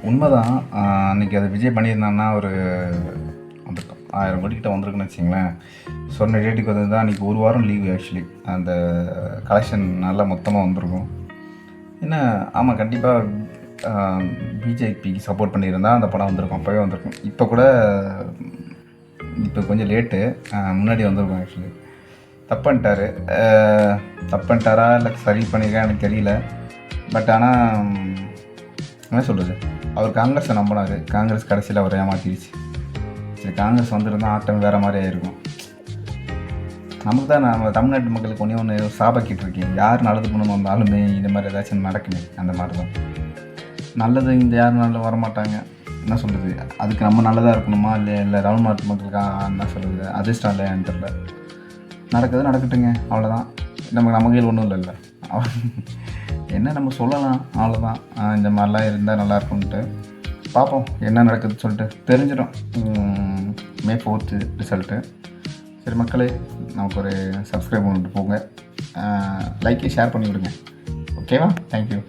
உண்மைதான். அன்றைக்கி அது விஜய் பண்ணியிருந்தான்னா ஒரு வந்திருக்கும் 1000 கோடிக்கிட்ட வந்திருக்குன்னு வச்சிங்களேன். சொன்ன டேட்டுக்கு வந்து தான் அன்றைக்கி ஒரு வாரம் லீவு ஆக்சுவலி. அந்த கலெக்ஷன் நல்லா மொத்தமாக வந்திருக்கும். என்ன ஆமாம், கண்டிப்பாக பிஜேபிக்கு சப்போர்ட் பண்ணியிருந்தால் அந்த படம் வந்திருக்கும், அப்போவே வந்திருக்கும். இப்போ கூட இப்போ கொஞ்சம் லேட்டு, முன்னாடி வந்திருக்கும் ஆக்சுவலி. தப்புன்ட்டாரா இல்லை சரி பண்ணியிருக்கா எனக்கு தெரியல. பட் ஆனால் என்ன சொல்கிறது, அவர் காங்கிரஸை நம்பினார். காங்கிரஸ் கடைசியில் அவர் ஏமாற்றிடுச்சு. சரி, காங்கிரஸ் வந்திருந்தால் ஆட்டம் வேறு மாதிரி ஆகிருக்கும். நமக்கு தான் நம்ம தமிழ்நாட்டு மக்களுக்கு ஒன்று சாபக்கிட்டு இருக்கேன். யார் நல்லது பண்ணணும் வந்தாலுமே இந்த மாதிரி ஏதாச்சும் நடக்குமே, அந்த மாதிரி தான். நல்லது இந்த யாரும் நல்ல வரமாட்டாங்க. என்ன சொல்கிறது, அதுக்கு நம்ம நல்லதாக இருக்கணுமா இல்லை தமிழ்நாட்டு மக்களுக்கு என்ன சொல்கிறது அதிர்ஷ்டம் இல்லையான்னு தெரியல. நடக்குது நடக்கட்டுங்க, அவ்வளோதான். நம்ம கையில் ஒன்றும் இல்லைல்ல. என்ன நம்ம சொல்லலாம், அவ்வளோதான். இந்த மாதிரிலாம் இருந்தால் நல்லாயிருக்கும்ன்ட்டு பார்ப்போம் என்ன நடக்குதுன்னு சொல்லிட்டு தெரிஞ்சிடும். May 4th result. சரி மக்களே, நமக்கு ஒரு சப்ஸ்கிரைப் பண்ணிட்டு போங்க, லைக்கை ஷேர் பண்ணி விடுங்க. ஓகேவா? தேங்க்யூ.